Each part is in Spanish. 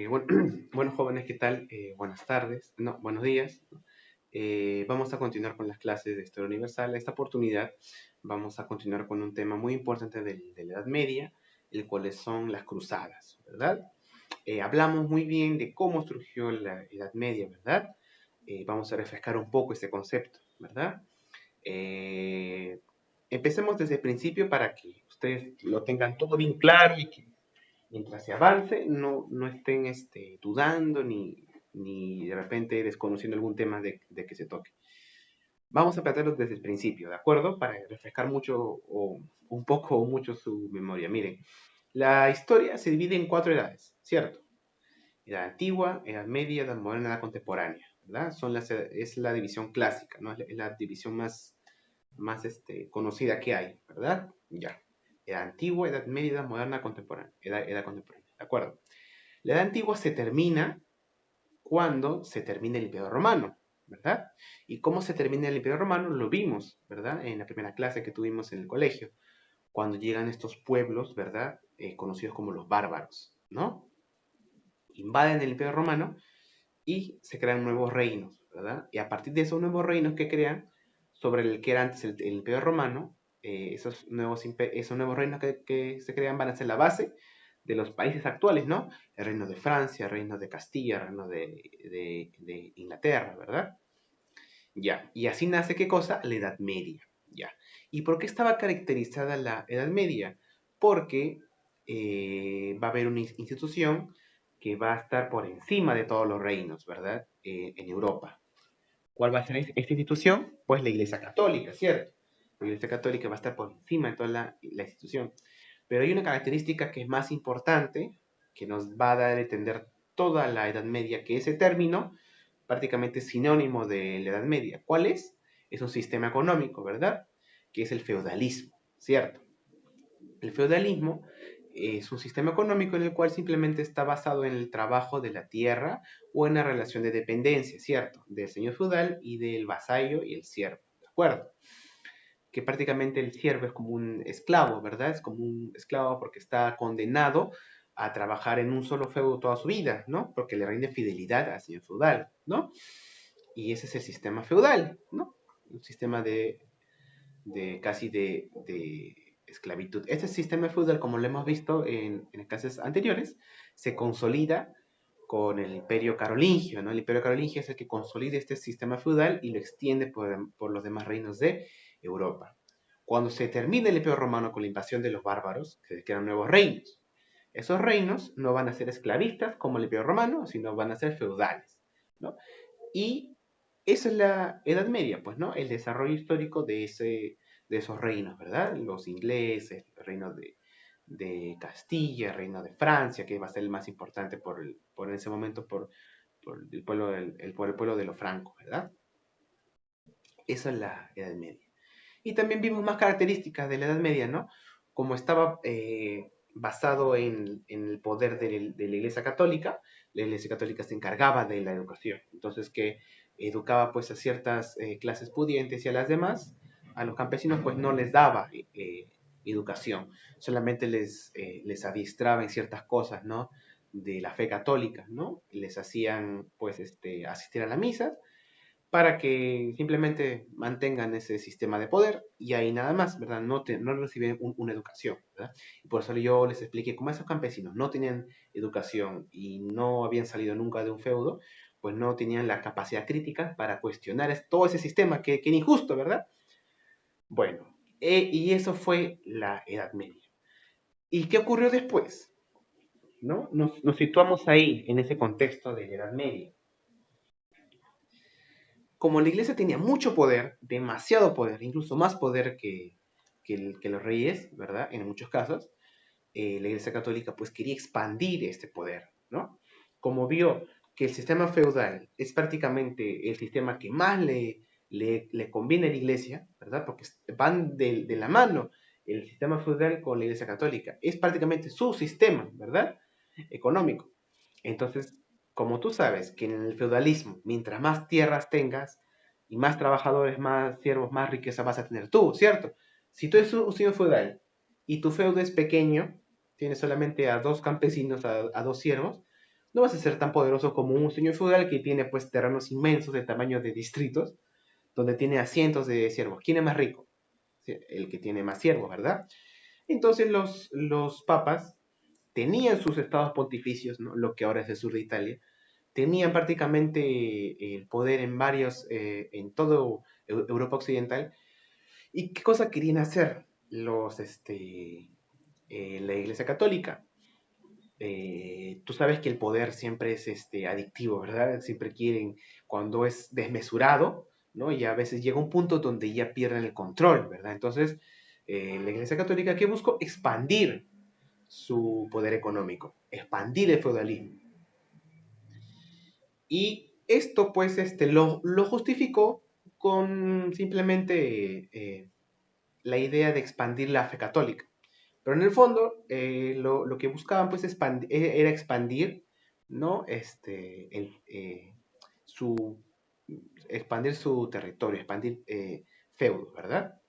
Bueno, bueno, jóvenes, ¿qué tal? Buenas tardes, no, buenos días. Vamos a continuar con las clases de Historia Universal. Esta oportunidad vamos a continuar con un tema muy importante de la Edad Media, el cual son las cruzadas, ¿verdad? Hablamos muy bien de cómo surgió la Edad Media, ¿verdad? Vamos a refrescar un poco ese concepto, ¿verdad? Eh, Empecemos desde el principio para que ustedes lo tengan todo bien claro y que mientras se avance, no estén dudando ni de repente desconociendo algún tema de que se toque. Vamos a plantearlo desde el principio, ¿de acuerdo? Para refrescar mucho o un poco o mucho su memoria. Miren, la historia se divide en cuatro edades, ¿cierto? Edad antigua, edad media, edad moderna, edad contemporánea, ¿verdad? Es la división clásica, ¿no? Es la división más conocida que hay, ¿verdad? Ya. Edad antigua, edad media, edad moderna, contemporánea. Edad contemporánea, ¿de acuerdo? La edad antigua se termina cuando se termina el Imperio Romano, ¿verdad? ¿Y cómo se termina el Imperio Romano? Lo vimos, ¿verdad? En la primera clase que tuvimos en el colegio, cuando llegan estos pueblos, ¿verdad? Conocidos como los bárbaros, ¿no? Invaden el Imperio Romano y se crean nuevos reinos, ¿verdad? Y a partir de esos nuevos reinos que crean, sobre el que era antes el Imperio Romano, esos nuevos reinos que se crean van a ser la base de los países actuales, ¿no? El reino de Francia, el reino de Castilla, el reino de Inglaterra, ¿verdad? Ya, y así nace, ¿qué cosa? La Edad Media, ya. ¿Y por qué estaba caracterizada la Edad Media? Porque va a haber una institución que va a estar por encima de todos los reinos, ¿verdad? En Europa. ¿Cuál va a ser esta institución? Pues la Iglesia Católica, ¿cierto? La Iglesia Católica va a estar por encima de toda la institución. Pero hay una característica que es más importante, que nos va a dar a entender toda la Edad Media, que ese término prácticamente es sinónimo de la Edad Media. ¿Cuál es? Es un sistema económico, ¿verdad? Que es el feudalismo, ¿cierto? El feudalismo es un sistema económico en el cual simplemente está basado en el trabajo de la tierra o en la relación de dependencia, ¿cierto? Del señor feudal y del vasallo y el siervo, ¿de acuerdo? Que prácticamente el siervo es como un esclavo, ¿verdad? Es como un esclavo porque está condenado a trabajar en un solo feudo toda su vida, ¿no? Porque le rinde fidelidad al señor feudal, ¿no? Y ese es el sistema feudal, ¿no? Un sistema de casi de esclavitud. Este sistema feudal, como lo hemos visto en clases anteriores, se consolida con el imperio carolingio, ¿no? El imperio carolingio es el que consolida este sistema feudal y lo extiende por los demás reinos de Europa. Cuando se termina el imperio romano con la invasión de los bárbaros, se crean nuevos reinos. Esos reinos no van a ser esclavistas como el imperio romano, sino van a ser feudales, ¿no? Y esa es la Edad Media, pues, ¿no? El desarrollo histórico de esos reinos, ¿verdad? Los ingleses, el reino de Castilla, el reino de Francia, que va a ser el más importante por ese momento, por el pueblo de los francos, ¿verdad? Esa es la Edad Media. Y también vimos más características de la Edad Media, ¿no? Como estaba basado en el poder de la Iglesia Católica, la Iglesia Católica se encargaba de la educación. Entonces, que educaba pues a ciertas clases pudientes y a las demás, a los campesinos pues no les daba educación, solamente les adiestraba en ciertas cosas, ¿no? De la fe católica, ¿no? Les hacían pues asistir a la misa para que simplemente mantengan ese sistema de poder y ahí nada más, ¿verdad? No reciben una educación, ¿verdad? Y por eso yo les expliqué cómo esos campesinos no tenían educación y no habían salido nunca de un feudo, pues no tenían la capacidad crítica para cuestionar todo ese sistema que era injusto, ¿verdad? Bueno, y eso fue la Edad Media. ¿Y qué ocurrió después? ¿No? Nos situamos ahí, en ese contexto de la Edad Media. Como la iglesia tenía mucho poder, demasiado poder, incluso más poder que los reyes, ¿verdad? En muchos casos, la iglesia católica pues quería expandir este poder, ¿no? Como vio que el sistema feudal es prácticamente el sistema que más le conviene a la iglesia, ¿verdad? Porque van de la mano el sistema feudal con la iglesia católica. Es prácticamente su sistema, ¿verdad? Económico. Entonces, como tú sabes que en el feudalismo, mientras más tierras tengas y más trabajadores, más siervos, más riqueza vas a tener tú, ¿cierto? Si tú eres un señor feudal y tu feudo es pequeño, tienes solamente a dos campesinos, a dos siervos, no vas a ser tan poderoso como un señor feudal que tiene pues terrenos inmensos de tamaño de distritos, donde tiene a cientos de siervos. ¿Quién es más rico? Sí, el que tiene más siervos, ¿verdad? Entonces los papas tenían sus estados pontificios, ¿no? Lo que ahora es el sur de Italia, tenían prácticamente el poder en en todo Europa Occidental. ¿Y qué cosa querían hacer la Iglesia Católica? Tú sabes que el poder siempre es adictivo, ¿verdad? Siempre quieren, cuando es desmesurado, ¿no? Y a veces llega un punto donde ya pierden el control, ¿verdad? Entonces, la Iglesia Católica, ¿qué buscó? Expandir su poder económico, expandir el feudalismo. Y esto, pues, lo justificó con simplemente la idea de expandir la fe católica. Pero en el fondo, lo que buscaban pues era expandir, ¿no? Su, expandir su territorio, expandir feudos, ¿verdad?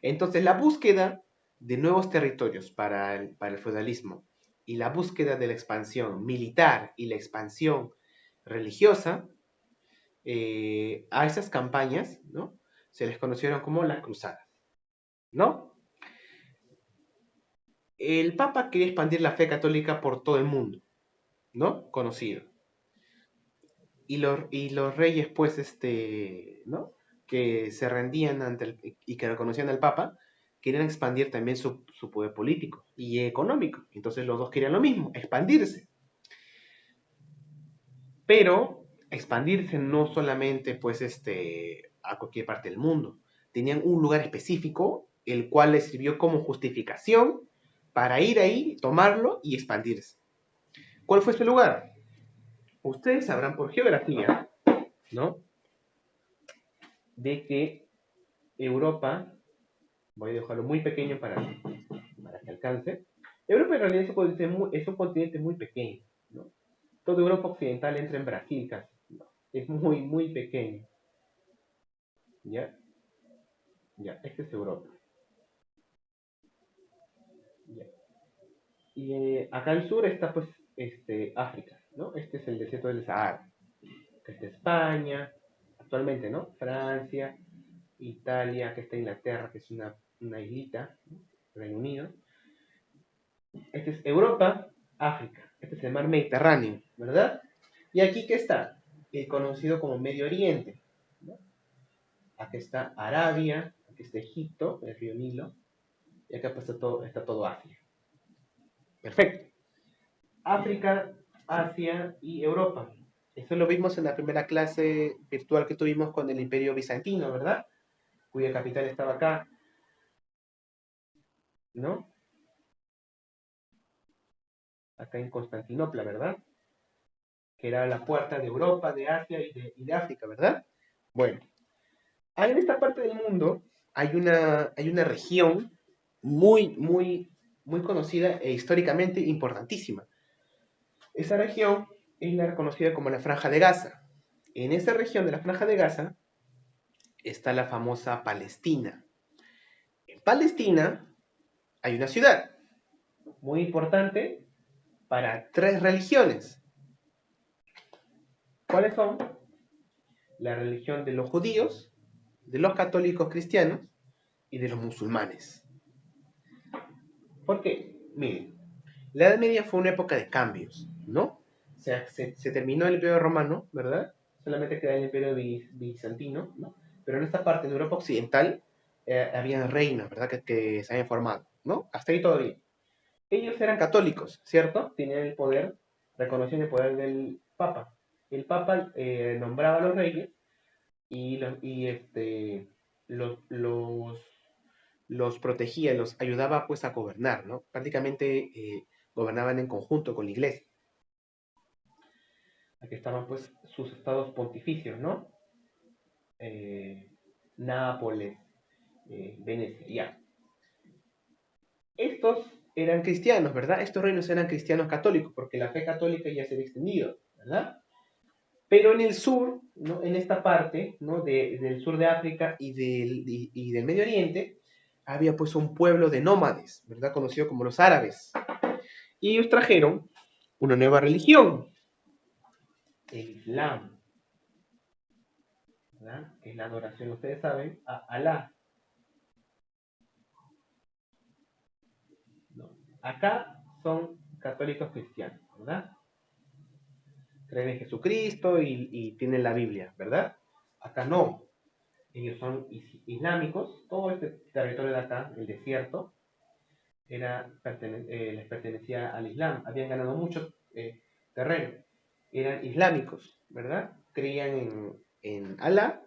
Entonces, la búsqueda de nuevos territorios para el feudalismo y la búsqueda de la expansión militar y la expansión religiosa, a esas campañas, ¿no? Se les conocieron como las cruzadas, ¿no? El Papa quería expandir la fe católica por todo el mundo, ¿no? Conocido. Y los reyes, pues, ¿no? Que se rendían y que reconocían al Papa, querían expandir también su poder político y económico. Entonces los dos querían lo mismo, expandirse. Pero expandirse no solamente, pues, a cualquier parte del mundo. Tenían un lugar específico, el cual les sirvió como justificación para ir ahí, tomarlo y expandirse. ¿Cuál fue ese lugar? Ustedes sabrán por geografía, ¿no? De que Europa, voy a dejarlo muy pequeño para que alcance. Europa en realidad es un continente muy pequeño, ¿no? Toda Europa occidental entra en Brasil casi, ¿no? Es muy, muy pequeño. ¿Ya? Ya, este es Europa. ¿Ya? Y acá al sur está pues África, ¿no? Este es el desierto del Sahara. Acá está España, actualmente, ¿no? Francia, Italia, que está Inglaterra, que es una islita, ¿no? Reino Unido. Este es Europa, África. Este es el mar Mediterráneo, ¿verdad? Y aquí, ¿qué está? Conocido como Medio Oriente, ¿no? Aquí está Arabia, aquí está Egipto, el río Nilo, y acá pues está todo Asia. Perfecto. África, Asia y Europa. Eso lo vimos en la primera clase virtual que tuvimos con el Imperio Bizantino, ¿verdad? Cuya capital estaba acá, ¿no? Acá en Constantinopla, ¿verdad? Que era la puerta de Europa, de Asia y de África, ¿verdad? Bueno, en esta parte del mundo hay una región muy, muy, muy conocida e históricamente importantísima. Esa región es la reconocida como la Franja de Gaza. En esa región de la Franja de Gaza está la famosa Palestina. En Palestina hay una ciudad muy importante para tres religiones. ¿Cuáles son? La religión de los judíos, de los católicos cristianos y de los musulmanes. ¿Por qué? Miren, la Edad Media fue una época de cambios, ¿no? O sea, se terminó el Imperio Romano, ¿verdad? Solamente queda el Imperio Bizantino, ¿no? Pero en esta parte de Europa Occidental había reinos, ¿verdad? Que se habían formado, ¿no? Hasta ahí todo bien. Ellos eran católicos, ¿cierto? Tenían el poder, reconocían el poder del Papa. El Papa nombraba a los reyes y los, los, los protegía, los ayudaba pues a gobernar, ¿no? Prácticamente gobernaban en conjunto con la iglesia. Aquí estaban pues sus estados pontificios, ¿no? Eh, Nápoles, Venecia, ya. Estos eran cristianos, ¿verdad? Estos reinos eran cristianos católicos, porque la fe católica ya se había extendido, ¿verdad? Pero en el sur, ¿no? En esta parte, ¿no? Del sur de África y del Medio Oriente, había pues un pueblo de nómades, ¿verdad? Conocido como los árabes. Y ellos trajeron una nueva religión, el Islam, ¿verdad? Que es la adoración, ustedes saben, a Alá, ¿no? Acá son católicos cristianos, ¿verdad? Creen en Jesucristo y tienen la Biblia, ¿verdad? Acá no. Ellos son islámicos. Todo este territorio de acá, el desierto, les pertenecía al Islam. Habían ganado mucho terreno. Eran islámicos, ¿verdad? Creían en Alá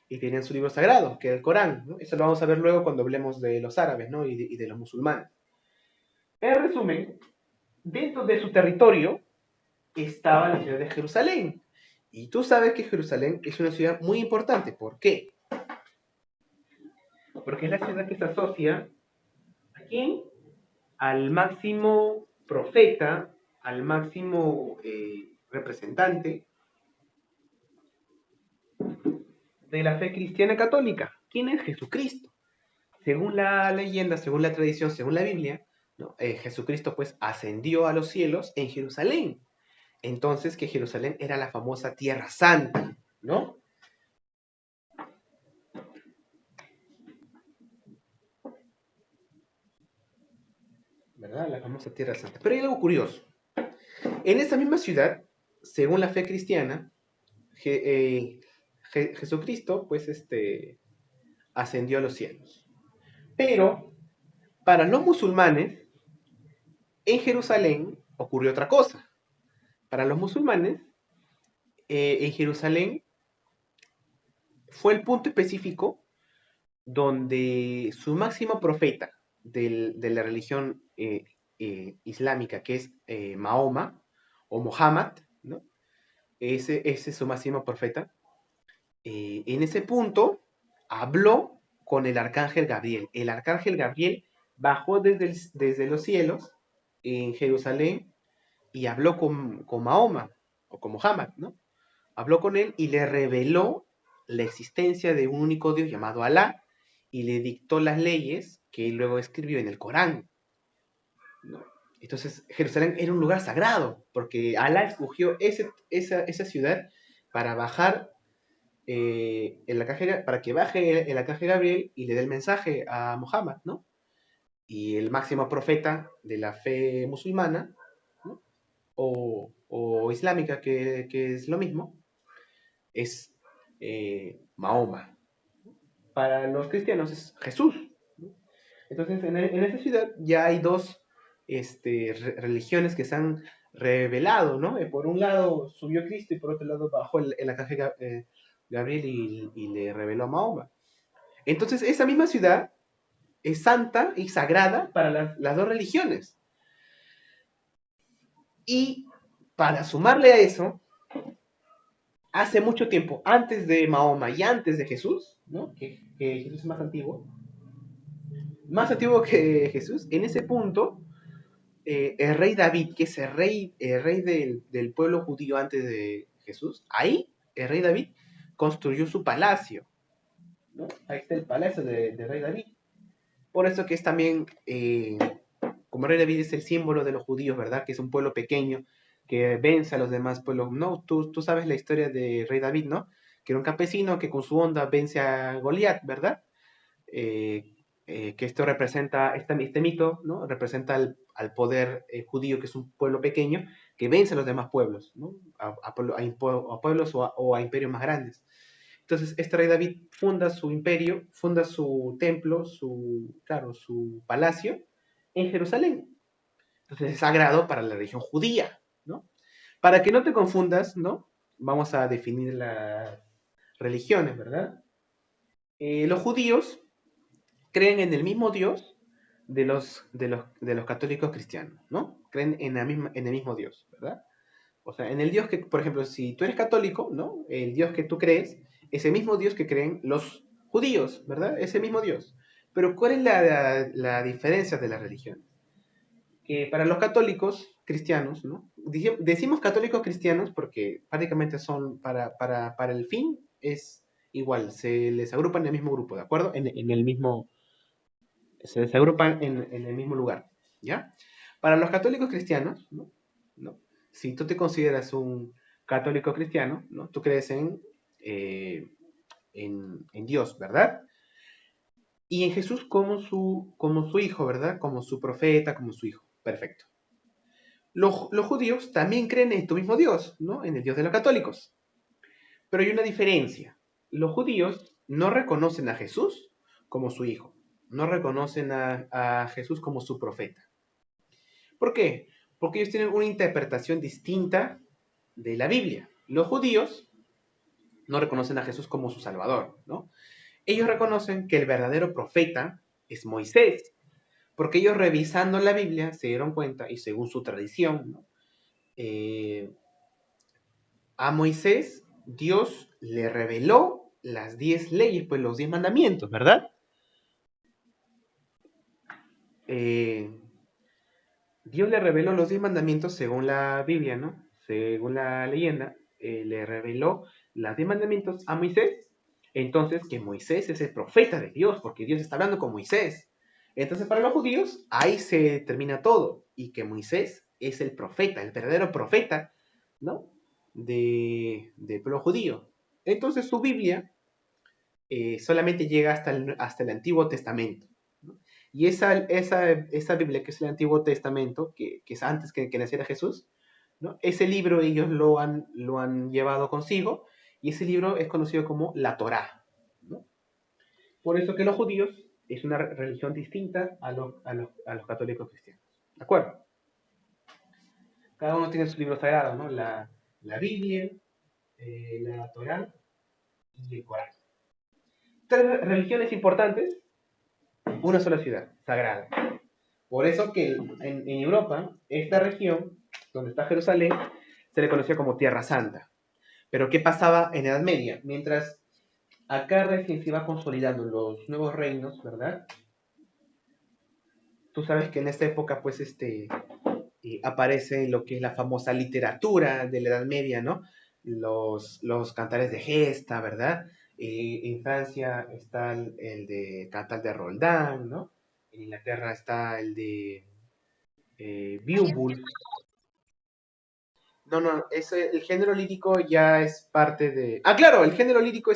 y tenían su libro sagrado, que era el Corán, ¿no? Eso lo vamos a ver luego cuando hablemos de los árabes, ¿no? Y de los musulmanes. En resumen, dentro de su territorio estaba la ciudad de Jerusalén. Y tú sabes que Jerusalén es una ciudad muy importante. ¿Por qué? Porque es la ciudad que se asocia a quién? Al máximo profeta, al máximo representante de la fe cristiana católica. ¿Quién es Jesucristo? Según la leyenda, según la tradición, según la Biblia, ¿no? Jesucristo pues ascendió a los cielos en Jerusalén. Entonces que Jerusalén era la famosa Tierra Santa, ¿no? ¿Verdad? La famosa Tierra Santa. Pero hay algo curioso. En esa misma ciudad, según la fe cristiana, Jesucristo pues ascendió a los cielos. Pero para los musulmanes, en Jerusalén ocurrió otra cosa. Para los musulmanes, en Jerusalén fue el punto específico donde su máximo profeta de la religión islámica, que es Mahoma o Mohammed, ¿no? Ese es su máximo profeta. En ese punto habló con el arcángel Gabriel. El arcángel Gabriel bajó desde los cielos en Jerusalén y habló con Mahoma o con Mohammed, ¿no? Habló con él y le reveló la existencia de un único Dios llamado Alá y le dictó las leyes que él luego escribió en el Corán, ¿no? Entonces Jerusalén era un lugar sagrado porque Alá escogió esa ciudad para bajar para que baje el arcángel Gabriel y le dé el mensaje a Muhammad, ¿no? Y el máximo profeta de la fe musulmana, ¿no? o islámica, que es lo mismo, es Mahoma. Para los cristianos es Jesús, ¿no? Entonces, en esa ciudad ya hay dos religiones que se han revelado, ¿no? Por un lado subió Cristo y por otro lado bajó el arcángel Gabriel y le reveló a Mahoma. Entonces, esa misma ciudad es santa y sagrada para las dos religiones. Y para sumarle a eso, hace mucho tiempo, antes de Mahoma y antes de Jesús, ¿no? Que Jesús es más antiguo que Jesús, en ese punto, el rey David, que es el rey del pueblo judío antes de Jesús, ahí el rey David construyó su palacio, ¿no? Ahí está el palacio del rey David. Por eso que es también, como el rey David es el símbolo de los judíos, ¿verdad? Que es un pueblo pequeño que vence a los demás pueblos. No, tú sabes la historia de rey David, ¿no? Que era un campesino que con su onda vence a Goliat, ¿verdad? eh, que esto representa, este mito, ¿no? Representa al poder judío, que es un pueblo pequeño, que vence a los demás pueblos, ¿no? A pueblos o a imperios más grandes. Entonces, este rey David funda su imperio, funda su templo, claro, su palacio en Jerusalén. Entonces es sagrado para la religión judía, ¿no? Para que no te confundas, ¿no? Vamos a definir las religiones, ¿verdad? Los judíos creen en el mismo Dios de los católicos cristianos, ¿no? Creen en el mismo Dios, ¿verdad? O sea, en el Dios que, por ejemplo, si tú eres católico, ¿no? El Dios que tú crees es el mismo Dios que creen los judíos, ¿verdad? Ese mismo Dios. Pero ¿cuál es la diferencia de las religiones? Que para los católicos cristianos, ¿no? Decimos católicos cristianos porque prácticamente son, para el fin, es igual, se les agrupan en el mismo grupo, ¿de acuerdo? En el mismo, se agrupan en el mismo lugar, ¿ya? Para los católicos cristianos, ¿no? ¿no? Si tú te consideras católico cristiano, ¿no? Tú crees en Dios, ¿verdad? Y en Jesús como su hijo, ¿verdad? Como su profeta, como su hijo. Perfecto. Los judíos también creen en tu mismo Dios, ¿no? En el Dios de los católicos. Pero hay una diferencia. Los judíos no reconocen a Jesús como su hijo. No reconocen a Jesús como su profeta. ¿Por qué? Porque ellos tienen una interpretación distinta de la Biblia. Los judíos no reconocen a Jesús como su salvador, ¿no? Ellos reconocen que el verdadero profeta es Moisés, porque ellos revisando la Biblia se dieron cuenta, y según su tradición, ¿no? A Moisés Dios le reveló las 10 leyes, pues los 10 mandamientos, ¿verdad? Eh, Dios le reveló los 10 mandamientos según la Biblia, ¿no? Según la leyenda, le reveló los 10 mandamientos a Moisés. Entonces, que Moisés es el profeta de Dios, porque Dios está hablando con Moisés. Entonces, para los judíos, ahí se termina todo. Y que Moisés es el profeta, el verdadero profeta, ¿no? Del pueblo judío. Entonces, su Biblia solamente llega hasta el Antiguo Testamento. ¿No? Y esa Biblia, que es el Antiguo Testamento, que es antes que naciera Jesús, ¿no? Ese libro ellos lo han llevado consigo, y ese libro es conocido como la Torá, ¿no? Por eso que los judíos es una religión distinta a los católicos cristianos. ¿De acuerdo? Cada uno tiene su libro sagrado, ¿no? La Biblia, la Torá y el Corán. Tres religiones importantes, una sola ciudad, sagrada. Por eso que en Europa, esta región, donde está Jerusalén, se le conocía como Tierra Santa. Pero ¿qué pasaba en la Edad Media? Mientras acá recién se iba consolidando los nuevos reinos, ¿verdad? Tú sabes que en esta época, pues, aparece lo que es la famosa literatura de la Edad Media, ¿no? Los cantares de gesta, ¿verdad? En Francia está el de Cantar de Roldán, ¿no? En Inglaterra está el de Beowulf. No, no, el género lírico ya es parte de... Ah, claro, el género lírico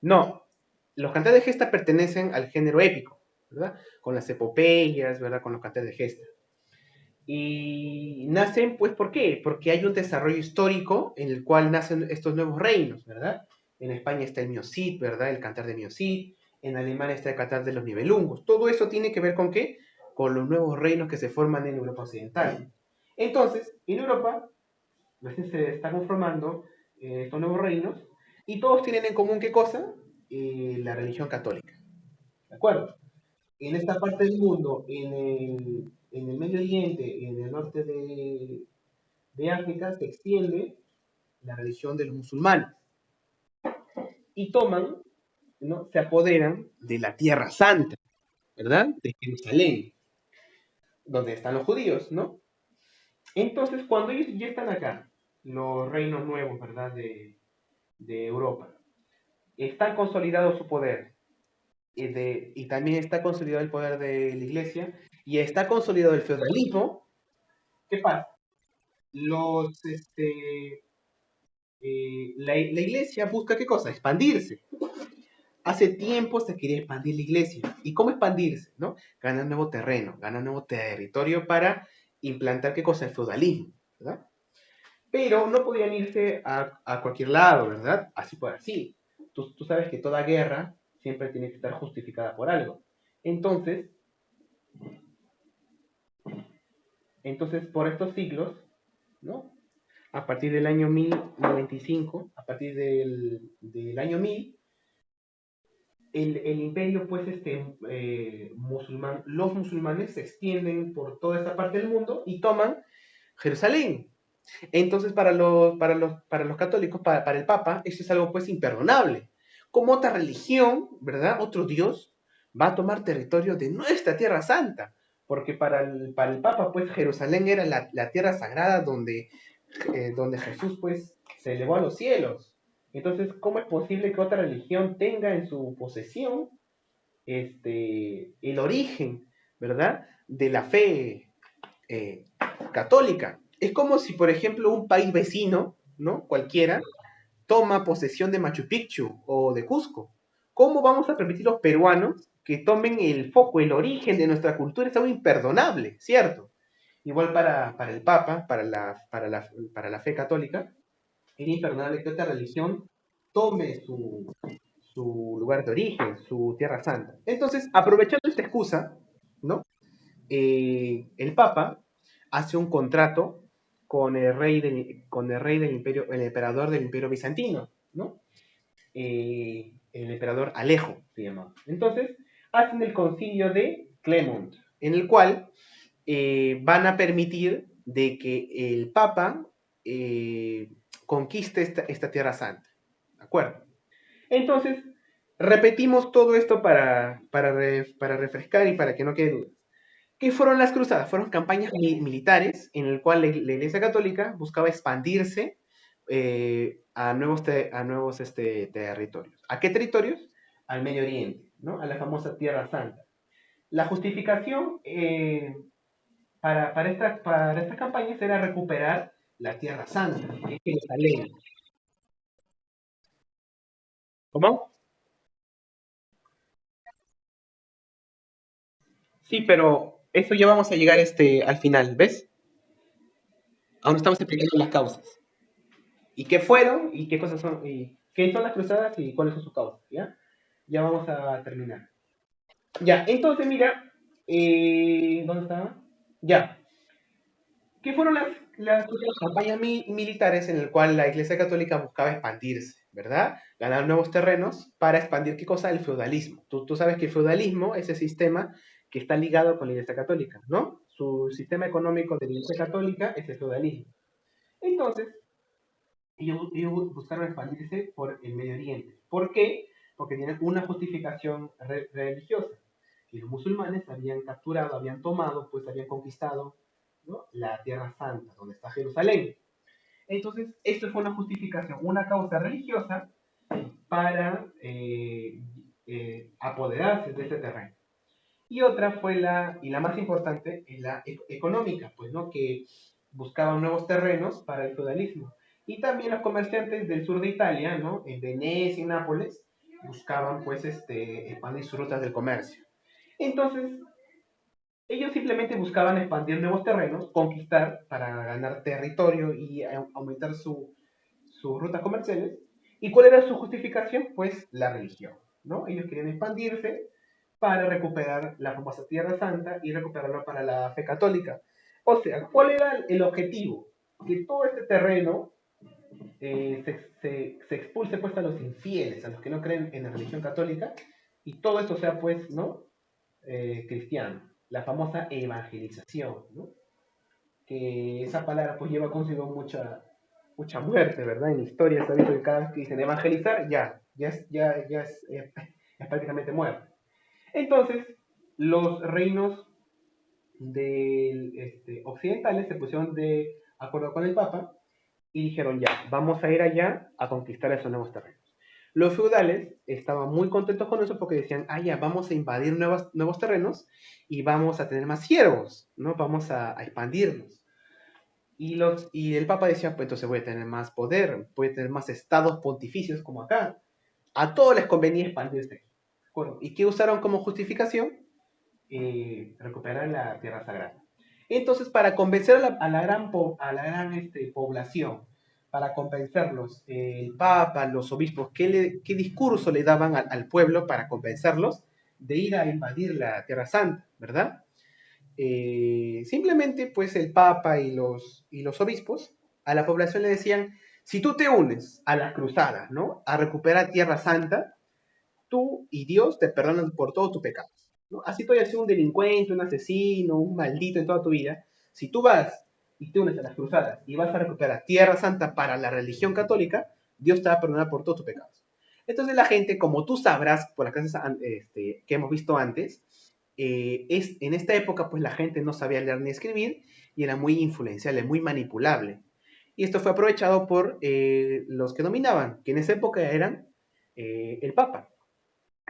No, los cantares de gesta pertenecen al género épico, ¿verdad? Con las epopeyas, ¿verdad? Con los cantares de gesta. Y nacen, pues, ¿por qué? Porque hay un desarrollo histórico en el cual nacen estos nuevos reinos, ¿verdad? En España está el Miocid, ¿verdad? El cantar de Miocid. En Alemania está el cantar de los Nibelungos. Todo eso tiene que ver con qué? Con los nuevos reinos que se forman en Europa Occidental. Entonces, en Europa, recién se están conformando estos nuevos reinos, y todos tienen en común, ¿qué cosa? La religión católica. ¿De acuerdo? En esta parte del mundo, en el Medio Oriente, en el norte de África, se extiende la religión de los musulmanes. Y toman, ¿no? Se apoderan de la Tierra Santa, ¿verdad? De Jerusalén, donde están los judíos, ¿no? Entonces, cuando ellos ya están acá, los reinos nuevos, ¿verdad? De Europa, está consolidado su poder, y también está consolidado el poder de la iglesia, y está consolidado el feudalismo. ¿Qué pasa? Los, la iglesia busca, ¿qué cosa? Expandirse. Hace tiempo se quería expandir la iglesia. ¿Y cómo expandirse? ¿No? Ganar nuevo terreno, ganar nuevo territorio para implantar, ¿qué cosa? El feudalismo, ¿verdad? Pero no podían irse a cualquier lado, ¿verdad? Así por así. Tú sabes que toda guerra siempre tiene que estar justificada por algo. Entonces, por estos siglos, ¿no? A partir del año 1095, a partir del año 1000, el imperio, pues, musulmán, los musulmanes se extienden por toda esta parte del mundo y toman Jerusalén. Entonces, para los católicos, para el Papa, eso es algo, pues, imperdonable. Como otra religión, ¿verdad? Otro Dios va a tomar territorio de nuestra Tierra Santa. Porque para el Papa, pues, Jerusalén era la tierra sagrada donde Jesús, pues, se elevó a los cielos. Entonces, ¿cómo es posible que otra religión tenga en su posesión el origen, ¿verdad? De la fe católica? Es como si, por ejemplo, un país vecino, ¿no? Cualquiera, toma posesión de Machu Picchu o de Cusco. ¿Cómo vamos a permitir los peruanos que tomen el foco, el origen de nuestra cultura? Es algo imperdonable, ¿cierto? Igual para el Papa, para la fe católica, era imperdonable que otra religión tome su lugar de origen, su tierra santa. Entonces, aprovechando esta excusa, ¿no? El Papa hace un contrato con el rey del imperio, el emperador del imperio bizantino, ¿no? El emperador Alejo se llama. Entonces, hacen el concilio de Clermont, en el cual van a permitir de que el Papa eh, conquiste esta Tierra Santa. ¿De acuerdo? Entonces, repetimos todo esto para refrescar y para que no quede dudas. ¿Qué fueron las cruzadas? Fueron campañas militares en el cual la Iglesia Católica buscaba expandirse a nuevos territorios. ¿A qué territorios? Al Medio Oriente, ¿no? A la famosa Tierra Santa. La justificación para estas campañas era recuperar la Tierra Santa, que es Jerusalén. ¿Cómo? Sí, pero eso ya vamos a llegar al final, ¿ves? Aún estamos explicando las causas. ¿Y qué fueron? ¿Y qué cosas son? ¿Y qué son las cruzadas? ¿Y cuáles son sus causas? ¿Ya? Ya vamos a terminar. Ya, entonces mira, ¿dónde estaba? Ya, ¿qué fueron las campañas militares en el cual la Iglesia Católica buscaba expandirse, ¿verdad? Ganar nuevos terrenos para expandir, ¿qué cosa? El feudalismo. Tú sabes que el feudalismo es el sistema que está ligado con la Iglesia Católica, ¿no? Su sistema económico de la Iglesia Católica es el feudalismo. Entonces, ellos buscaron expandirse por el Medio Oriente. ¿Por qué? Porque tienen una justificación religiosa. Que los musulmanes habían capturado, habían tomado, pues habían conquistado, ¿no? La Tierra Santa, donde está Jerusalén. Entonces, esto fue una justificación, una causa religiosa para apoderarse de ese terreno. Y otra fue y la más importante, la económica, pues, ¿no? Que buscaban nuevos terrenos para el feudalismo. Y también los comerciantes del sur de Italia, ¿no? En Venecia y Nápoles, buscaban, pues, expandir sus rutas del comercio. Entonces, ellos simplemente buscaban expandir nuevos terrenos, conquistar para ganar territorio y aumentar sus rutas comerciales. ¿Y cuál era su justificación? Pues la religión, ¿no? Ellos querían expandirse para recuperar la famosa Tierra Santa y recuperarlo para la fe católica. O sea, ¿cuál era el objetivo? Que todo este terreno se expulse pues a los infieles, a los que no creen en la religión católica, y todo esto sea pues, ¿no? Cristiano. La famosa evangelización, ¿no? Que esa palabra pues lleva consigo mucha muerte, ¿verdad? En la historia se ha visto que cada vez que dicen evangelizar, es prácticamente muerte. Entonces, los reinos occidentales se pusieron de acuerdo con el Papa y dijeron ya, vamos a ir allá a conquistar esos nuevos terrenos. Los feudales estaban muy contentos con eso porque decían, ah, ya, vamos a invadir nuevos terrenos y vamos a tener más siervos, ¿no? Vamos a expandirnos. Y el Papa decía, pues entonces voy a tener más poder, voy a tener más estados pontificios como acá. A todos les convenía expandirse. Bueno, ¿y qué usaron como justificación? Recuperar la tierra sagrada. Entonces, para convencer a la gran población, para convencerlos, el Papa, los obispos, ¿qué discurso le daban al pueblo para convencerlos de ir a invadir la Tierra Santa, ¿verdad? Simplemente, pues, el Papa y los obispos a la población le decían, si tú te unes a las cruzadas, ¿no? A recuperar Tierra Santa, tú y Dios te perdonan por todos tus pecados. ¿No? Así tú hayas sido un delincuente, un asesino, un maldito en toda tu vida. Si tú vas y te unes a las cruzadas y vas a recuperar Tierra Santa para la religión católica, Dios te va a perdonar por todos tus pecados. Entonces la gente, como tú sabrás por las clases que hemos visto antes, en esta época pues la gente no sabía leer ni escribir y era muy influenciable, muy manipulable. Y esto fue aprovechado por los que dominaban, que en esa época eran el Papa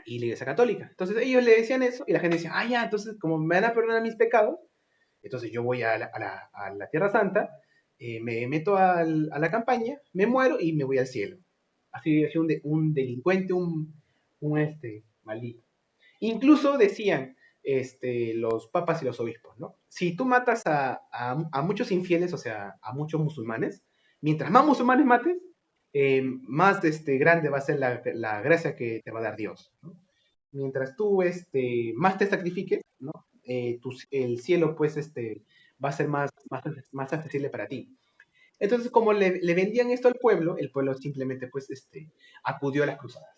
y la Iglesia Católica. Entonces ellos le decían eso y la gente decía, ah, ya, entonces como me van a perdonar mis pecados, entonces yo voy a la Tierra Santa me meto a la campaña, me muero y me voy al cielo. Así decía un delincuente, maldito. Incluso decían los papas y los obispos, ¿no? Si tú matas a muchos infieles, o sea, a muchos musulmanes, mientras más musulmanes mates, más grande va a ser la gracia que te va a dar Dios, ¿no? Mientras tú más te sacrifiques, ¿no? El cielo, pues, va a ser más accesible para ti. Entonces, como le vendían esto al pueblo, el pueblo simplemente, pues, acudió a las cruzadas.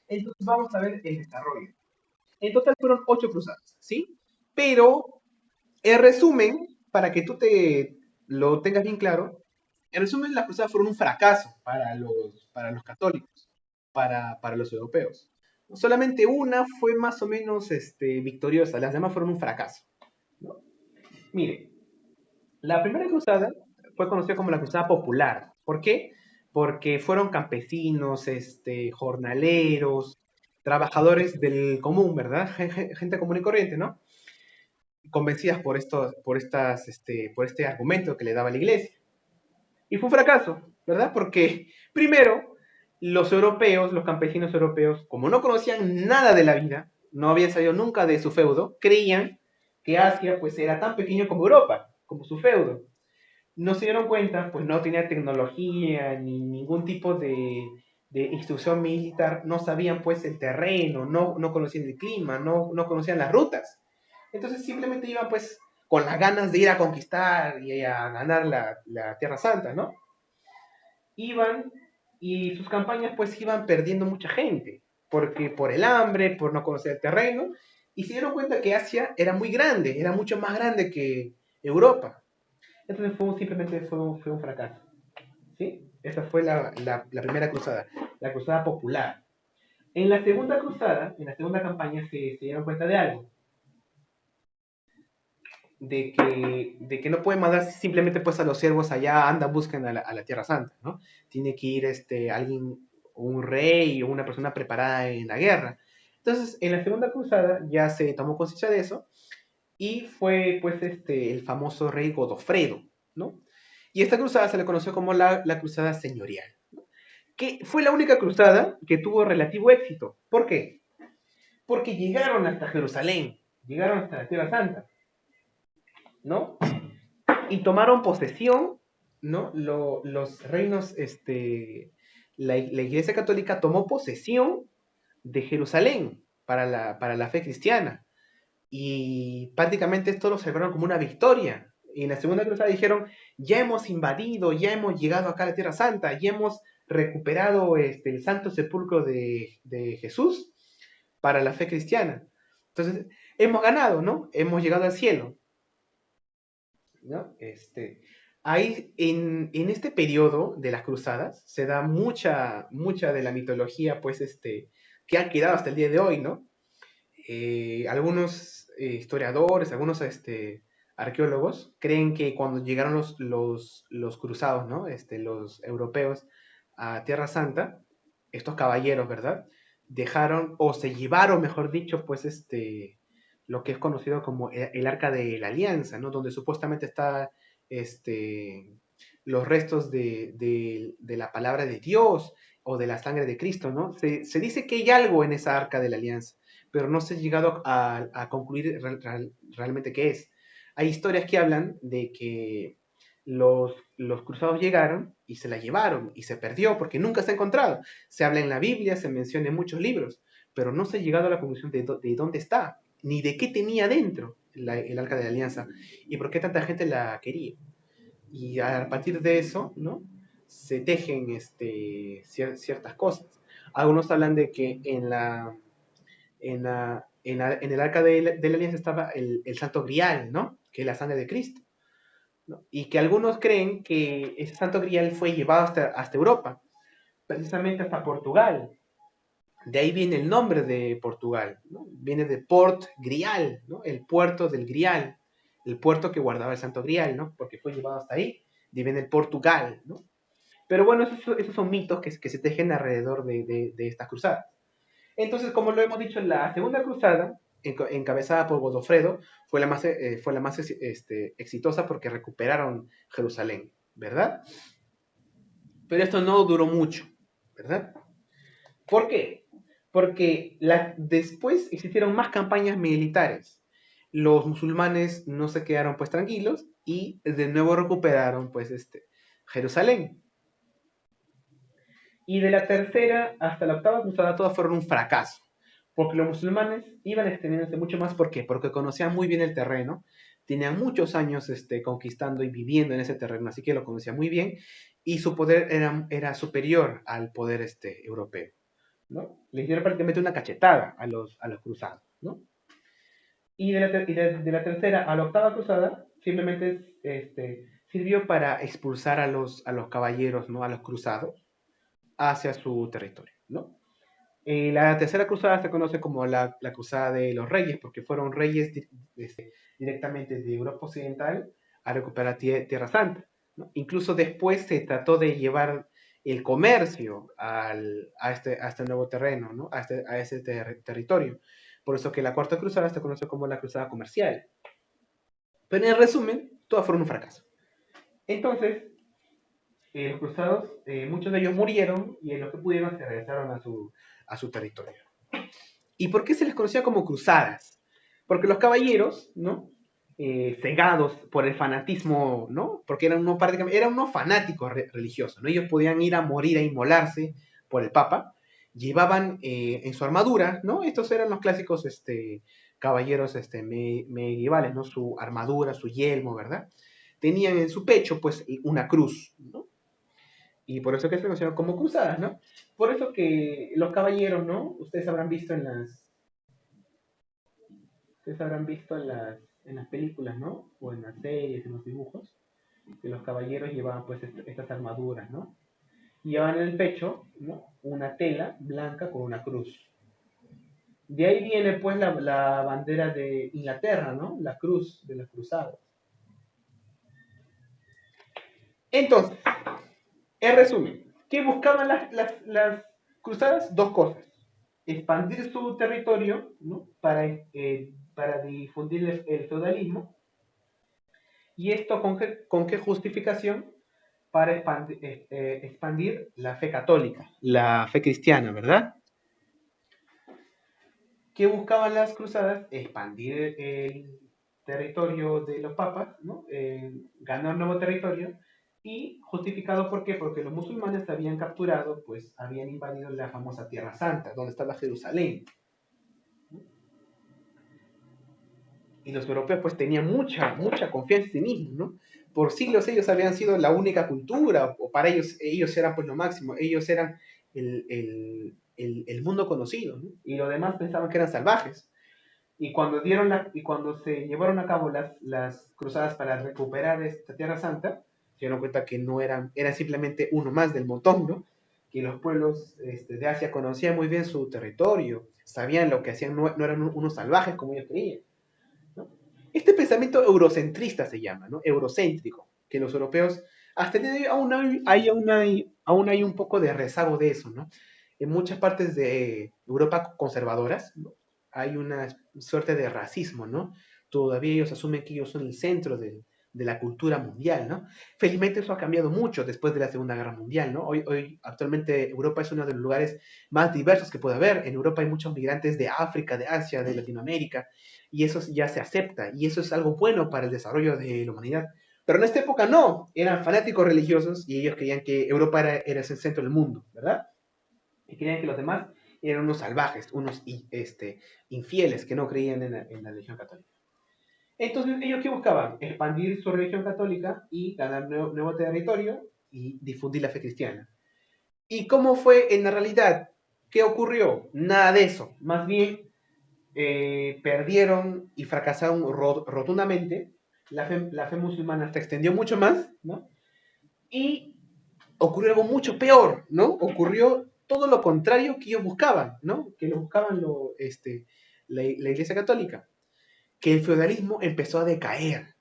Entonces, vamos a ver el desarrollo. En total fueron 8 cruzadas, ¿sí? Pero, en resumen, para que tú lo tengas bien claro, en resumen, las cruzadas fueron un fracaso para los católicos, para los europeos. Solamente una fue más o menos victoriosa, las demás fueron un fracaso, ¿no? Mire, la primera cruzada fue conocida como la cruzada popular. ¿Por qué? Porque fueron campesinos, jornaleros, trabajadores del común, ¿verdad? Gente común y corriente, ¿no? Convencidas por este argumento que le daba la iglesia. Y fue un fracaso, ¿verdad? Porque, primero, los europeos, los campesinos europeos, como no conocían nada de la vida, no habían salido nunca de su feudo, creían que Asia pues era tan pequeño como Europa, como su feudo. No se dieron cuenta, pues no tenía tecnología ni ningún tipo de instrucción militar, no sabían pues el terreno, no conocían el clima, no conocían las rutas. Entonces simplemente iban pues con las ganas de ir a conquistar y a ganar la Tierra Santa, ¿no? Iban y sus campañas pues iban perdiendo mucha gente, porque por el hambre, por no conocer el terreno, y se dieron cuenta que Asia era muy grande, era mucho más grande que Europa. Entonces simplemente fue un fracaso. ¿Sí? Esa fue la primera cruzada, la cruzada popular. En la segunda cruzada, en la segunda campaña, se dieron cuenta de algo, de que no pueden mandar simplemente pues a los siervos allá, anda, busquen a la Tierra Santa, ¿no? Tiene que ir alguien, un rey o una persona preparada en la guerra. Entonces, en la segunda cruzada ya se tomó conciencia de eso y fue pues el famoso rey Godofredo, ¿no? Y esta cruzada se le conoció como la cruzada señorial, ¿no? Que fue la única cruzada que tuvo relativo éxito. ¿Por qué? Porque llegaron hasta Jerusalén, llegaron hasta la Tierra Santa, ¿no? Y tomaron posesión, ¿no? Los reinos, la Iglesia Católica tomó posesión de Jerusalén para la fe cristiana. Y prácticamente esto lo celebraron como una victoria. Y en la segunda cruzada dijeron, ya hemos invadido, ya hemos llegado acá a la Tierra Santa, ya hemos recuperado el santo sepulcro de Jesús para la fe cristiana. Entonces, hemos ganado, ¿no? Hemos llegado al cielo, ¿no? Ahí, en este periodo de las cruzadas, se da mucha de la mitología, pues, que ha quedado hasta el día de hoy, ¿no? Algunos historiadores, algunos arqueólogos creen que cuando llegaron los cruzados, ¿no? Los europeos a Tierra Santa, estos caballeros, ¿verdad? Dejaron, o se llevaron, mejor dicho, pues lo que es conocido como el Arca de la Alianza, ¿no? Donde supuestamente está los restos de la palabra de Dios o de la sangre de Cristo, ¿no? Se dice que hay algo en esa Arca de la Alianza, pero no se ha llegado a concluir realmente qué es. Hay historias que hablan de que los cruzados llegaron y se la llevaron y se perdió porque nunca se ha encontrado. Se habla en la Biblia, se menciona en muchos libros, pero no se ha llegado a la conclusión de dónde está, ni de qué tenía dentro el Arca de la Alianza y por qué tanta gente la quería. Y a partir de eso, ¿no? Se tejen ciertas cosas. Algunos hablan de que en el arca de la alianza estaba el santo grial, ¿no? Que es la sangre de Cristo, ¿no? Y que algunos creen que ese santo grial fue llevado hasta Europa, precisamente hasta Portugal. De ahí viene el nombre de Portugal, ¿no? Viene de Port Grial, ¿no? El puerto del Grial, el puerto que guardaba el santo grial, ¿no? Porque fue llevado hasta ahí, de viene el Portugal, ¿no? Pero bueno, esos son mitos que se tejen alrededor de estas cruzadas. Entonces, como lo hemos dicho, la segunda cruzada encabezada por Godofredo, fue la más exitosa porque recuperaron Jerusalén, ¿verdad? Pero esto no duró mucho, ¿verdad? ¿Por qué? Porque después existieron más campañas militares. Los musulmanes no se quedaron pues tranquilos y de nuevo recuperaron pues Jerusalén. Y de la tercera hasta la octava cruzada todas fueron un fracaso, porque los musulmanes iban extendiéndose mucho más. ¿Por qué? Porque conocían muy bien el terreno, tenían muchos años conquistando y viviendo en ese terreno, así que lo conocían muy bien, y su poder era superior al poder europeo, ¿no? Le dieron prácticamente una cachetada a los cruzados, ¿no? Y de la tercera a la octava cruzada simplemente sirvió para expulsar a los caballeros, ¿no? A los cruzados hacia su territorio, ¿no? La tercera cruzada se conoce como la cruzada de los reyes, porque fueron reyes directamente de Europa Occidental a recuperar Tierra Santa, ¿no? Incluso después se trató de llevar el comercio a este nuevo terreno, ¿no? A ese territorio. Por eso que la cuarta cruzada se conoce como la cruzada comercial. Pero en resumen, todas fueron un fracaso. Entonces, los cruzados, muchos de ellos murieron y en lo que pudieron se regresaron a su territorio. ¿Y por qué se les conocía como cruzadas? Porque los caballeros, ¿no? Cegados por el fanatismo, ¿no? Porque eran unos fanáticos religiosos, ¿no? Ellos podían ir a morir, a inmolarse por el Papa, llevaban en su armadura, ¿no? Estos eran los clásicos caballeros medievales, ¿no? Su armadura, su yelmo, ¿verdad? Tenían en su pecho, pues, una cruz, ¿no? Y por eso que se conocieron como cruzadas, ¿no? Por eso que los caballeros, ¿no? Ustedes habrán visto en las películas, ¿no? O en las series, en los dibujos, que los caballeros llevaban pues estas armaduras, ¿no? Llevaban en el pecho, ¿no? Una tela blanca con una cruz. De ahí viene pues la bandera de Inglaterra, ¿no? La cruz de los cruzados. Entonces, en resumen, ¿qué buscaban las cruzadas? Dos cosas. Expandir su territorio, ¿no? Para difundir el feudalismo. ¿Y esto con qué justificación? Para expandir la fe católica, la fe cristiana, ¿verdad? ¿Qué buscaban las cruzadas? Expandir el territorio de los papas, ¿no? Ganar nuevo territorio. Y justificado ¿por qué? Porque los musulmanes habían capturado, pues habían invadido la famosa Tierra Santa, donde estaba Jerusalén. Y los europeos pues tenían mucha confianza en sí mismos, ¿no? Por siglos ellos habían sido la única cultura, o para ellos eran pues lo máximo, ellos eran el mundo conocido, ¿no? Y los demás pensaban que eran salvajes. Y cuando se llevaron a cabo las cruzadas para recuperar esta Tierra Santa, se dieron cuenta que no eran simplemente uno más del montón, ¿no? Que los pueblos de Asia conocían muy bien su territorio, sabían lo que hacían, no eran unos salvajes como ellos creían. Este pensamiento eurocentrista se llama, ¿no? Eurocéntrico, que los europeos, hasta el día de hoy aún hay un poco de rezago de eso, ¿no? En muchas partes de Europa conservadoras, ¿no? Hay una suerte de racismo, ¿no? Todavía ellos asumen que ellos son el centro de la cultura mundial, ¿no? Felizmente eso ha cambiado mucho después de la Segunda Guerra Mundial, ¿no? Hoy actualmente Europa es uno de los lugares más diversos que puede haber. En Europa hay muchos migrantes de África, de Asia, de Latinoamérica, y eso ya se acepta, y eso es algo bueno para el desarrollo de la humanidad. Pero en esta época no, eran fanáticos religiosos y ellos creían que Europa era el centro del mundo, ¿verdad? Y creían que los demás eran unos salvajes, unos infieles que no creían en la religión católica. Entonces, ¿ellos qué buscaban? Expandir su religión católica y ganar nuevo territorio y difundir la fe cristiana. ¿Y cómo fue en la realidad? ¿Qué ocurrió? Nada de eso. Más bien, perdieron y fracasaron rotundamente. La fe musulmana se extendió mucho más, ¿no? Y ocurrió algo mucho peor, ¿no? Ocurrió todo lo contrario que ellos buscaban, ¿no? Que lo buscaban la Iglesia Católica. Que el feudalismo empezó a decaer.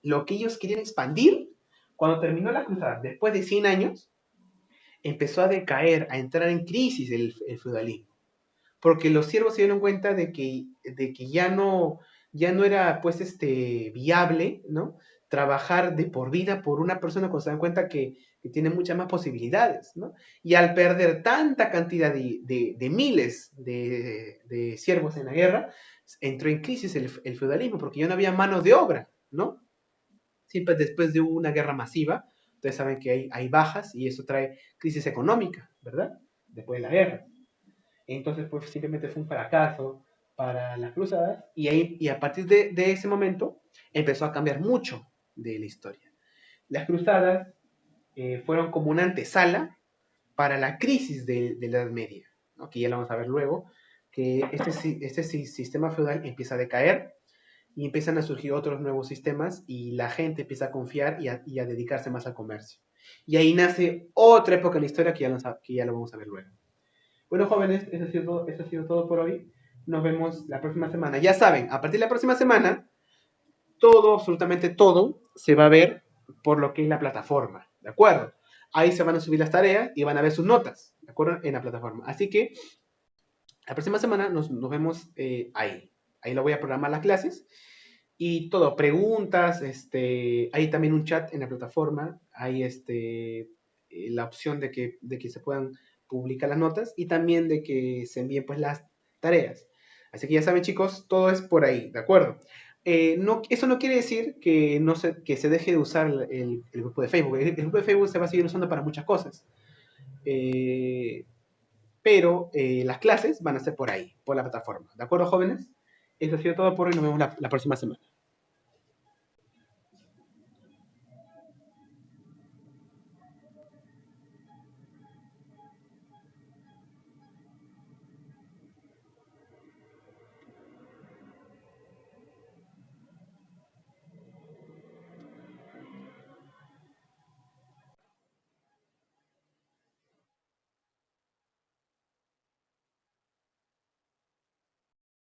Lo que ellos querían expandir, cuando terminó la cruzada, después de 100 años, empezó a decaer, a entrar en crisis el feudalismo. porque los siervos se dieron cuenta de que ya no era pues viable, ¿no? Trabajar de por vida por una persona cuando se dan cuenta que tiene muchas más posibilidades, ¿no? Y al perder tanta cantidad de miles de siervos en la guerra, entró en crisis el feudalismo porque ya no había mano de obra, ¿no? Siempre después de una guerra masiva, ustedes saben que hay bajas y eso trae crisis económica, ¿verdad? Después de la guerra. Entonces, pues simplemente fue un fracaso para las cruzadas y a partir de ese momento empezó a cambiar mucho de la historia. Las cruzadas fueron como una antesala para la crisis de la Edad Media, ¿no? Que ya lo vamos a ver luego, que este sistema feudal empieza a decaer y empiezan a surgir otros nuevos sistemas y la gente empieza a confiar y a dedicarse más al comercio. Y ahí nace otra época en la historia que ya lo vamos a ver luego. Bueno, jóvenes, eso ha sido todo por hoy. Nos vemos la próxima semana. Ya saben, a partir de la próxima semana, todo, absolutamente todo, se va a ver por lo que es la plataforma, ¿de acuerdo? Ahí se van a subir las tareas y van a ver sus notas, ¿de acuerdo? En la plataforma. Así que la próxima semana nos vemos ahí. Ahí lo voy a programar las clases y todo, preguntas, hay también un chat en la plataforma, hay la opción de que se puedan publicar las notas y también de que se envíen pues las tareas. Así que ya saben chicos, todo es por ahí, ¿de acuerdo? No, eso no quiere decir que, que se deje de usar el grupo de Facebook. El grupo de Facebook se va a seguir usando para muchas cosas. Pero las clases van a ser por ahí, por la plataforma. ¿De acuerdo, jóvenes? Eso ha sido todo por hoy. Nos vemos la próxima semana.